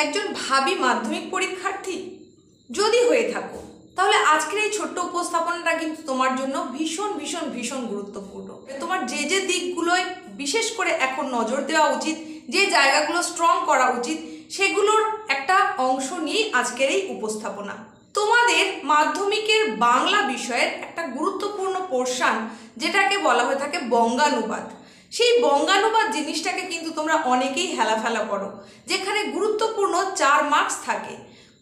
একজন ভাবী মাধ্যমিক পরীক্ষার্থী? যদি হয়ে থাকো তাহলে আজকের এই ছোট্ট উপস্থাপনাটা কিন্তু তোমার জন্য ভীষণ ভীষণ ভীষণ গুরুত্বপূর্ণ। তোমার যে যে দিকগুলোয় বিশেষ করে এখন নজর দেওয়া উচিত, যে জায়গাগুলো স্ট্রং করা উচিত, সেগুলোর একটা অংশ নিয়ে আজকের এই উপস্থাপনা। তোমাদের মাধ্যমিকের বাংলা বিষয়ের একটা গুরুত্বপূর্ণ পোর্শন, যেটাকে বলা হয়ে থাকে বঙ্গানুবাদ। সেই বঙ্গানুবাদ জিনিসটাকে কিন্তু তোমরা অনেকেই হেলাফেলা করো, যেখানে গুরুত্বপূর্ণ 4 মার্কস থাকে।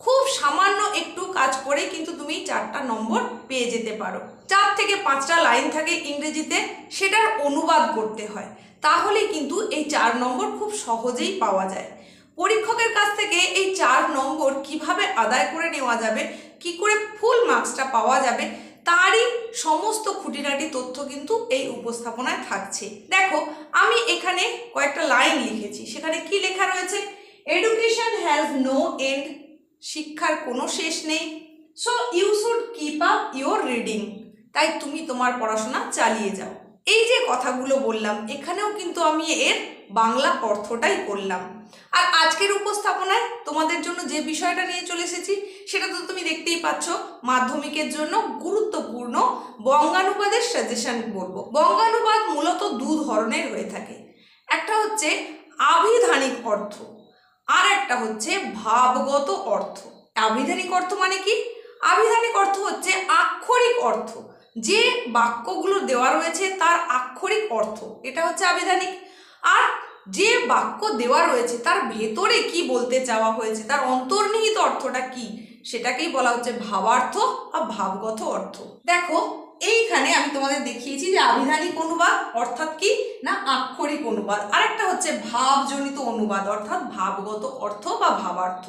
খুব সামান্য একটু কাজ করে কিন্তু তুমি 4টা নম্বর পেয়ে যেতে পারো। 4 থেকে 5টা লাইন থাকে ইংরেজিতে, সেটার অনুবাদ করতে হয়, তাহলে কিন্তু এই 4 নম্বর খুব সহজেই পাওয়া যায়। পরীক্ষকের কাছ থেকে এই 4 নম্বর কিভাবে আদায় করে নেওয়া যাবে, কি করে ফুল মার্কসটা পাওয়া যাবে, তারই সমস্ত খুঁটিনাটি তথ্য কিন্তু এই উপস্থাপনায় থাকছে। দেখো, আমি এখানে কয়েকটা লাইন লিখেছি। সেখানে কি লেখা রয়েছে? এডুকেশন হ্যাজ নো এন্ড, শিক্ষার কোনো শেষ নেই। So you should keep up your reading, তাই তুমি তোমার পড়াশোনা চালিয়ে যাও। এই যে কথাগুলো বললাম, এখানেও কিন্তু আমি এর বাংলা অর্থটাই করলাম। আর আজকের উপস্থাপনায় তোমাদের জন্য যে বিষয়টা নিয়ে চলে এসেছি, সেটা তো তুমি দেখতেই পাচ্ছ, মাধ্যমিকের জন্য গুরুত্বপূর্ণ বঙ্গানুবাদের সাজেশন বলবো। বঙ্গানুবাদ মূলত 2 ধরনের হয়ে থাকে। একটা হচ্ছে আভিধানিক অর্থ, আর একটা হচ্ছে ভাবগত অর্থ। আভিধানিক অর্থ মানে কি? আভিধানিক অর্থ হচ্ছে আক্ষরিক অর্থ, যে বাক্যগুলো দেওয়া রয়েছে তার আক্ষরিক অর্থ, এটা হচ্ছে আভিধানিক। আর যে বাক্য দেওয়া রয়েছে তার ভেতরে কি বলতে চাওয়া হয়েছে, তার অন্তর্নিহিত অর্থটা কি, সেটাকেই বলা হচ্ছে ভাবার্থ বা ভাবগত অর্থ। দেখো, এইখানে আমি তোমাদের দেখিয়েছি যে আভিধানিক অনুবাদ অর্থাৎ কি না আক্ষরিক অনুবাদ, আরেকটা হচ্ছে ভাবজনিত অনুবাদ অর্থাৎ ভাবগত অর্থ বা ভাবার্থ।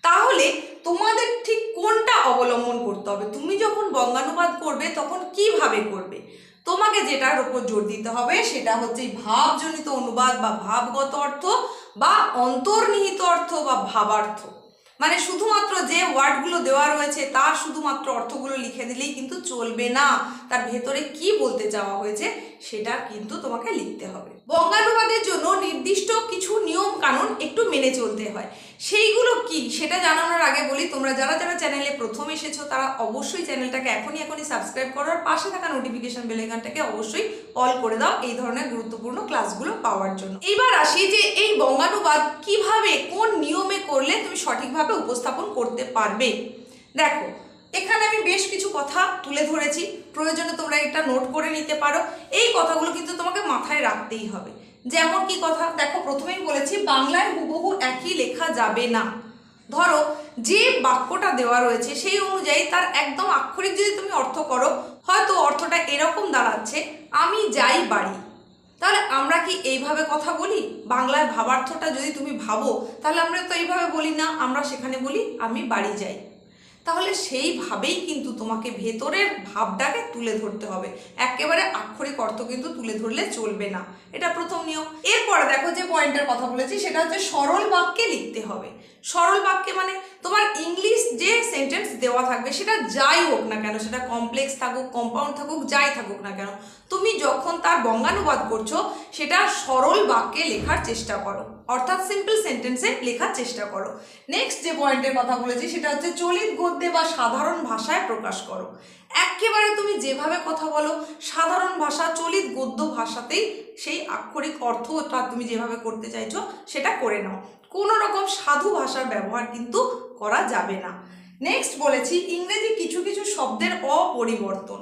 তাহলে তোমাদের ঠিক কোনটা অবলম্বন করতে হবে? তুমি যখন বঙ্গানুবাদ করবে তখন কিভাবে করবে? তোমাকে যেটার উপর জোর দিতে হবে সেটা হচ্ছে ভাবজনিত অনুবাদ বা ভাবগত অর্থ বা অন্তর্নিহিত অর্থ বা ভাবার্থ। মানে শুধুমাত্র যে ওয়ার্ডগুলো দেওয়া রয়েছে তার শুধুমাত্র অর্থগুলো লিখে দিলেই কিন্তু চলবে না, তার ভেতরে কি বলতে চাওয়া হয়েছে সেটা কিন্তু তোমাকে লিখতে হবে। বঙ্গানুবাদের জন্য নির্দিষ্ট কিছু নিয়ম কানুন একটু মেনে চলতে হয়। সেইগুলো কি সেটা জানানোর আগে বলি, তোমরা যারা যারা চ্যানেলে প্রথম এসেছো তারা অবশ্যই চ্যানেলটাকে এখনই সাবস্ক্রাইব করো, আর পাশে থাকা নোটিফিকেশন বেল আইকনটাকে অবশ্যই অল করে দাও এই ধরনের গুরুত্বপূর্ণ ক্লাসগুলো পাওয়ার জন্য। এবার আসি যে এই বঙ্গানুবাদ কিভাবে কোন নিয়মে করলে তুমি সঠিকভাবে উপস্থাপন করতে পারবে। দেখো, এখানে আমি বেশ কিছু কথা তুলে ধরেছি, প্রয়োজনে তোমরা এটা নোট করে নিতে পারো। এই কথাগুলো কিন্তু তোমাকে মাথায় রাখতেই হবে। যেমন কি কথা? দেখো, প্রথমেই বলেছি বাংলায় হুবহু একই লেখা যাবে না। ধরো, যে বাক্যটা দেওয়া রয়েছে সেই অনুযায়ী তার একদম আক্ষরিক যদি তুমি অর্থ করো, হয়তো অর্থটা এরকম দাঁড়াচ্ছে, আমি যাই বাড়ি। তাহলে আমরা কি এইভাবে কথা বলি? বাংলায় ভাবার্থটা যদি তুমি ভাবো, তাহলে আমরা তো এইভাবে বলি না, আমরা সেখানে বলি আমি বাড়ি যাই। তাহলে সেইভাবেই কিন্তু তোমাকে ভেতরের ভাবটাকে তুলে ধরতে হবে, একেবারে আক্ষরিক অর্থ কিন্তু তুলে ধরলে চলবে না। এটা প্রথম নিয়ম। এরপরে দেখো, যে পয়েন্টের কথা বলেছি সেটা হচ্ছে সরল বাক্যে লিখতে হবে। সরল বাক্যে মানে তোমার ইংলিশ যে সেন্টেন্স দেওয়া থাকবে সেটা যাই হোক না কেন, সেটা কমপ্লেক্স থাকুক, কম্পাউন্ড থাকুক, যাই থাকুক না কেন, তুমি যখন তার বঙ্গানুবাদ করছো সেটা সরল বাক্যে লেখার চেষ্টা করো, অর্থাৎ সিম্পল সেন্টেন্সে লেখার চেষ্টা করো। নেক্সট যে পয়েন্টের কথা বলেছি সেটা হচ্ছে চলিত গদ্যে বা সাধারণ ভাষায় প্রকাশ করো। একেবারে তুমি যেভাবে কথা বলো সাধারণ ভাষা, চলিত গদ্য ভাষাতেই সেই আক্ষরিক অর্থটা তুমি যেভাবে করতে চাইছো সেটা করে নাও। কোনো রকম সাধু ভাষার ব্যবহার কিন্তু করা যাবে না। নেক্সট বলেছি ইংরেজি কিছু কিছু শব্দের অপরিবর্তন।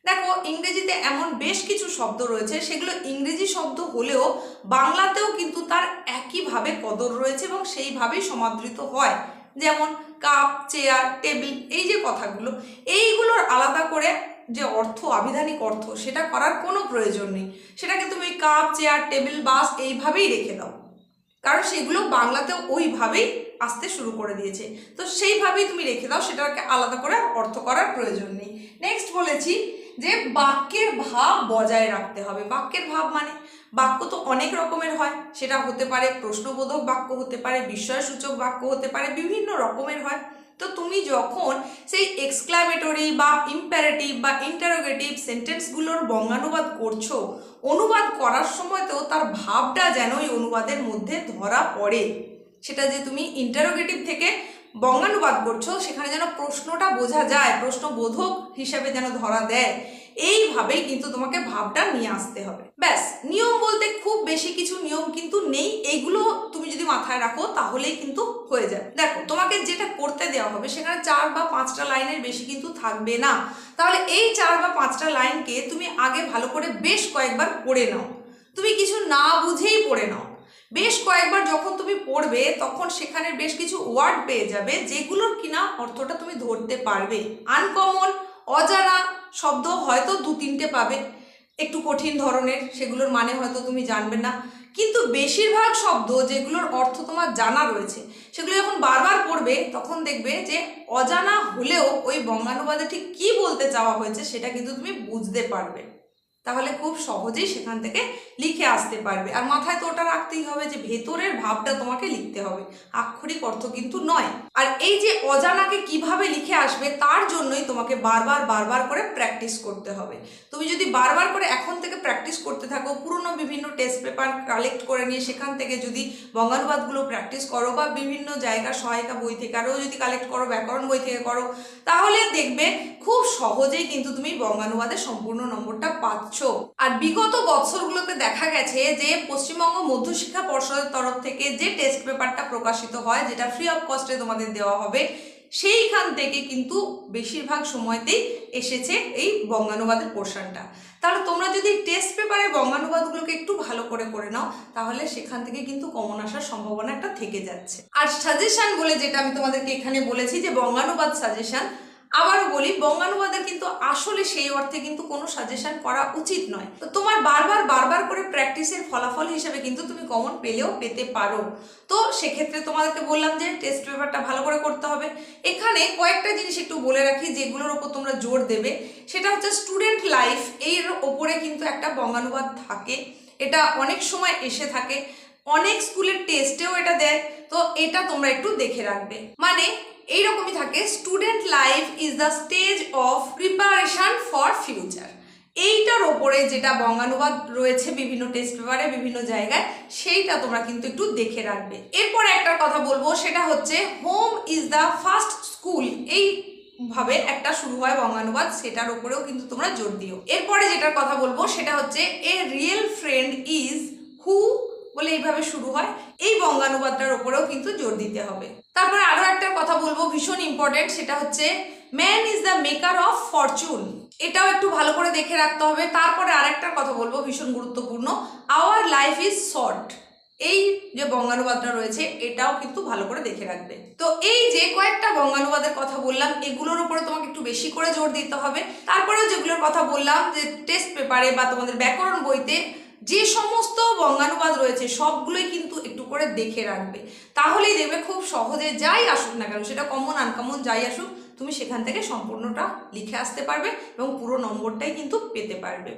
দেখো, ইংরেজিতে এমন বেশ কিছু শব্দ রয়েছে সেগুলো ইংরেজি শব্দ হলেও বাংলাতেও কিন্তু তার একইভাবে কদর রয়েছে এবং সেইভাবেই সমাদৃত হয়। যেমন কাপ, চেয়ার, টেবিল, এই যে কথাগুলো, এইগুলোর আলাদা করে যে অর্থ, আভিধানিক অর্থ, সেটা করার কোনো প্রয়োজন নেই। সেটাকে তুমি কাপ, চেয়ার, টেবিল, বাস এইভাবেই রেখে দাও, কারণ সেগুলো বাংলাতেও ওইভাবেই আসতে শুরু করে দিয়েছে, তো সেইভাবেই তুমি রেখে দাও, সেটাকে আলাদা করে অর্থ করার প্রয়োজন নেই। নেক্সট বলেছি যে বাক্যের ভাব বজায় রাখতে হবে। বাক্যের ভাব মানে বাক্য তো অনেক রকমের হয়, সেটা হতে পারে প্রশ্নবোধক বাক্য, হতে পারে বিস্ময়সূচক বাক্য, হতে পারে বিভিন্ন রকমের হয়। তো তুমি যখন সেই এক্সক্লামেটরি বা ইম্পারেটিভ বা ইন্টারোগেটিভ সেন্টেন্সগুলোর বঙ্গানুবাদ করছো, অনুবাদ করার সময় তো তার ভাবটা যেন ওই অনুবাদের মধ্যে ধরা পড়ে। সেটা যে তুমি ইন্টারোগেটিভ থেকে বঙ্গানুবাদ করছো, সেখানে যেন প্রশ্নটা বোঝা যায়, প্রশ্নবোধক হিসেবে যেন ধরা দেয়, এইভাবেই কিন্তু তোমাকে ভাবটা নিয়ে আসতে হবে। ব্যাস, নিয়ম বলতে খুব বেশি কিছু নিয়ম কিন্তু নেই, এইগুলো তুমি যদি মাথায় রাখো তাহলেই কিন্তু হয়ে যাবে। দেখো, তোমাকে যেটা করতে দেওয়া হবে সেখানে 4 বা 5টা লাইনের বেশি কিন্তু থাকবে না। তাহলে এই 4 বা 5টা লাইনকে তুমি আগে ভালো করে বেশ কয়েকবার পড়ে নাও, তুমি কিছু না বুঝেই পড়ে নাও। বেশ কয়েকবার যখন তুমি পড়বে তখন সেখানে বেশ কিছু ওয়ার্ড পেয়ে যাবে যেগুলোর কিনা অর্থটা তুমি ধরতে পারবে। আনকমন, অজানা শব্দ হয়তো 2-3টে পাবে, একটু কঠিন ধরনের, সেগুলোর মানে হয়তো তুমি জানবে না, কিন্তু বেশিরভাগ শব্দ যেগুলোর অর্থ তোমার জানা রয়েছে সেগুলো যখন বারবার পড়বে তখন দেখবে যে অজানা হলেও ওই বঙ্গানুবাদে ঠিক কী বলতে চাওয়া হয়েছে সেটা কিন্তু তুমি বুঝতে পারবে। তাহলে খুব সহজেই সেখান থেকে লিখে আসতে পারবে। আর মাথায় তো ওটা রাখতেই হবে যে ভেতরের ভাবটা তোমাকে লিখতে হবে, আক্ষরিক অর্থ কিন্তু নয়। আর এই যে অজানাকে কিভাবে লিখে আসবে তার জন্যই তোমাকে বারবার বারবার করে প্র্যাকটিস করতে হবে। তুমি যদি বারবার করে এখন থেকে প্র্যাকটিস করতে থাকো, পুরনো বিভিন্ন টেস্ট পেপার কালেক্ট করে নিয়ে সেখান থেকে যদি বঙ্গানুবাদগুলো প্র্যাকটিস করো, বা বিভিন্ন জায়গার সহায়িকা বই থেকে আরও যদি কালেক্ট করো, ব্যাকরণ বই থেকে করো, তাহলে দেখবে খুব সহজেই কিন্তু তুমি বঙ্গানুবাদের সম্পূর্ণ নম্বরটা পাচ্ছ। আর বিগত বছরগুলোতে দেখা গেছে যে পশ্চিমবঙ্গ মধ্যশিক্ষা পর্ষদের তরফ থেকে যে টেস্ট পেপারটা প্রকাশিত হয়, যেটা ফ্রি অফ কস্টে তোমাদের দেওয়া হবে, সেইখান থেকে কিন্তু বেশিরভাগ সময়তেই এসেছে এই বঙ্গানুবাদের পোর্শনটা। তাহলে তোমরা যদি টেস্ট পেপারের বঙ্গানুবাদগুলোকে একটু ভালো করে নাও তাহলে সেখান থেকে কিন্তু কমন আসার সম্ভাবনা একটা থেকে যাচ্ছে। আর সাজেশন বলে যেটা আমি তোমাদেরকে এখানে বলেছি যে বঙ্গানুবাদ সাজেশন, আবারও বলি, বঙ্গানুবাদের কিন্তু আসলে সেই অর্থে কিন্তু কোনো সাজেশন করা উচিত নয়। তো তোমার বারবার বারবার করে প্র্যাকটিসের ফলাফল হিসেবে কিন্তু তুমি কমন পেলেও পেতে পারো। তো সেক্ষেত্রে তোমাদেরকে বললাম যে টেস্ট পেপারটা ভালো করে করতে হবে। এখানে কয়েকটা জিনিস একটু বলে রাখি যেগুলোর ওপর তোমরা জোর দেবে, সেটা হচ্ছে স্টুডেন্ট লাইফ, এর ওপরে কিন্তু একটা বঙ্গানুবাদ থাকে, এটা অনেক সময় এসে থাকে, অনেক স্কুলের টেস্টেও এটা দেয়, তো এটা তোমরা একটু দেখে রাখবে। মানে এইরকমই থাকে, student life is the stage of preparation for future, এইটার ওপরে যেটা বঙ্গানুবাদ রয়েছে বিভিন্ন টেস্ট পেপারে বিভিন্ন জায়গায়, সেইটা তোমরা কিন্তু একটু দেখে রাখবে। এরপর একটা কথা বলবো, সেটা হচ্ছে home is the first school, এই ভাবে একটা শুরু হয় বঙ্গানুবাদ, সেটার উপরেও কিন্তু তোমরা জোর দিও। এরপরে যেটার কথা বলবো সেটা হচ্ছে এ রিয়েল ফ্রেন্ড ইজ হু বলে এইভাবে শুরু হয়, এই বঙ্গানুবাদটার উপরেও কিন্তু জোর দিতে হবে। তারপরে আরো একটা কথা বলবো ভীষণ ইম্পর্টেন্ট, সেটা হচ্ছে man is the maker of Fortune, এটাও একটু ভালো করে দেখে রাখতে হবে। তারপরে আরেকটা কথা বলবো ভীষণ গুরুত্বপূর্ণ, আওয়ার লাইফ ইজ শর্ট, এই যে বঙ্গানুবাদটা রয়েছে এটাও কিন্তু ভালো করে দেখে রাখবে। তো এই যে কয়েকটা বঙ্গানুবাদের কথা বললাম, এগুলোর উপরে তোমাকে একটু বেশি করে জোর দিতে হবে। তারপরেও যেগুলোর কথা বললাম যে টেস্ট পেপারে বা তোমাদের ব্যাকরণ বইতে যে সমস্ত বঙ্গানুবাদ রয়েছে সবগুলোই কিন্তু একটু করে দেখে রাখবে, তাহলেই দেখবে খুব সহজে যাই আসুক না কেন, সেটা কমন আনকমন যাই আসুক, তুমি সেখান থেকে সম্পূর্ণটা লিখে আসতে পারবে এবং পুরো নম্বরটাই কিন্তু পেতে পারবে।